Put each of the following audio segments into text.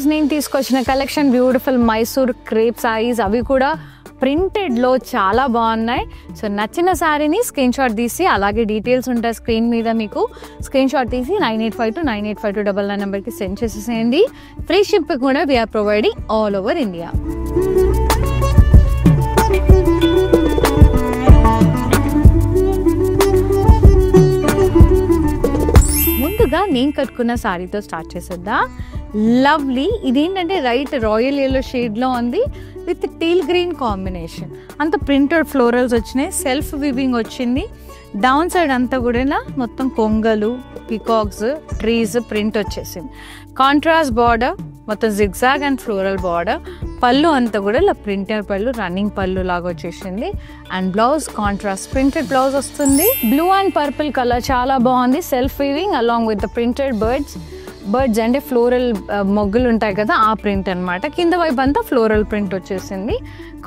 ఈరోజు నేను తీసుకొచ్చిన collection beautiful Mysore crepe saris. అవి కూడా ప్రింటెడ్లో చాలా బాగున్నాయి. సో నచ్చిన శారీని స్క్రీన్ షాట్ తీసి, అలాగే డీటెయిల్స్ ఉంటాయి స్క్రీన్ మీద, మీకు స్క్రీన్ షాట్ తీసి 9852985299 నెంబర్కి సెండ్ చేసేసేయండి. ఫ్రీ షిప్ కూడా we're providing all over India. ముందుగా నేను కట్టుకున్న శారీతో స్టార్ట్ చేసేద్దా. లవ్లీ, ఇదేంటంటే రైట్ రాయల్ ఎల్లో షేడ్లో ఉంది విత్ టీల్ గ్రీన్ కాంబినేషన్. అంత ప్రింటెడ్ ఫ్లోరల్స్ వచ్చినాయి, సెల్ఫ్ వివింగ్ వచ్చింది. డౌన్ సైడ్ అంతా కూడా మొత్తం కొంగలు, పికాక్స్, ట్రీస్ ప్రింట్ వచ్చేసింది. కాంట్రాస్ట్ బార్డర్, మొత్తం జిగ్జాగ్ అండ్ ఫ్లోరల్ బార్డర్. పళ్ళు అంతా కూడా ఇలా ప్రింటెడ్ పళ్ళు, రన్నింగ్ పళ్ళు లాగా వచ్చేసింది. And blouse contrast printed blouse వస్తుంది. బ్లూ అండ్ పర్పుల్ కలర్ చాలా బాగుంది. Self weaving along with the printed birds అంటే ఫ్లోరల్ మొగ్గులు ఉంటాయి కదా, ఆ ప్రింట్ అనమాట. కింద వైపు అంతా ఫ్లోరల్ ప్రింట్ వచ్చేసింది.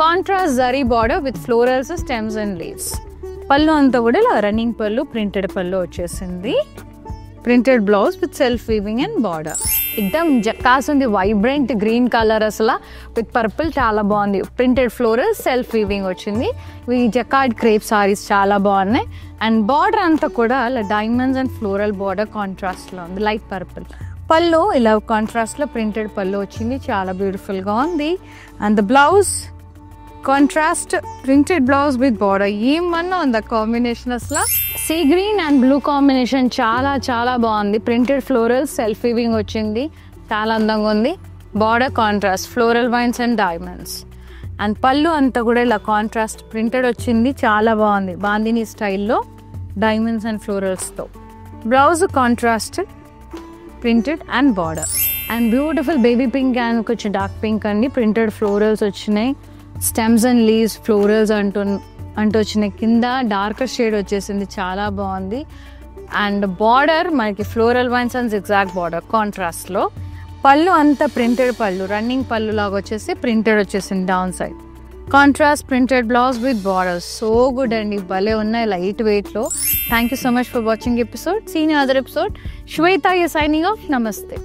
Contrast zari border with florals, stems and leaves. పళ్ళు అంతా కూడా ఇలా రన్నింగ్ పళ్ళు, ప్రింటెడ్ పళ్ళు వచ్చేసింది. Printed blouse with self weaving and border. ఎక్దమ్ జక్కాస్ ఉంది, వైబ్రెంట్ గ్రీన్ కలర్ అసలు విత్ పర్పుల్ చాలా బాగుంది. ప్రింటెడ్ ఫ్లోరల్, సెల్ఫ్ వీవింగ్ వచ్చింది. ఈ జకార్డ్ క్రేప్ సారీస్ చాలా బాగున్నాయి. అండ్ బార్డర్ అంతా కూడా ఇలా డైమండ్స్ అండ్ ఫ్లోరల్ బార్డర్ కాంట్రాస్ట్లో ఉంది, లైట్ పర్పుల్. పళ్ళు ఇలా కాంట్రాస్ట్లో ప్రింటెడ్ పళ్ళు వచ్చింది, చాలా బ్యూటిఫుల్గా ఉంది. And the blouse contrast printed blouse with border. ఏమన్నా ఉంది కాంబినేషన్ అసలు. Sea green and blue combination చాలా చాలా బాగుంది. ప్రింటెడ్ ఫ్లోరల్, సెల్ఫ్ వీవింగ్ వచ్చింది, చాలా అందంగా ఉంది. Border contrast floral vines and diamonds. And పళ్ళు అంతా కూడా ఇలా కాంట్రాస్ట్ ప్రింటెడ్ వచ్చింది, చాలా బాగుంది. బాందిని స్టైల్లో డైమండ్స్ అండ్ ఫ్లోరల్స్తో. Blouse contrast printed and border. And beautiful baby pink and కొంచెం డార్క్ పింక్ అండి. ప్రింటెడ్ ఫ్లోరల్స్ వచ్చినాయి, స్టెమ్స్ అండ్ లీవ్స్ ఫ్లోరల్స్ అంటూ వచ్చినాయి. కింద డార్కర్ షేడ్ వచ్చేసింది, చాలా బాగుంది. అండ్ బార్డర్ మనకి floral vines and zigzag border కాంట్రాస్ట్లో. పళ్ళు అంతా ప్రింటెడ్ పళ్ళు, రన్నింగ్ పళ్ళు లాగా వచ్చేసి ప్రింటెడ్ వచ్చేసింది down side. Contrast printed blouse with border. So good అండి, భలే ఉన్నాయి లైట్ వెయిట్లో. Thank you so much for watching episode. See in other episode. Shweta you signing off. నమస్తే.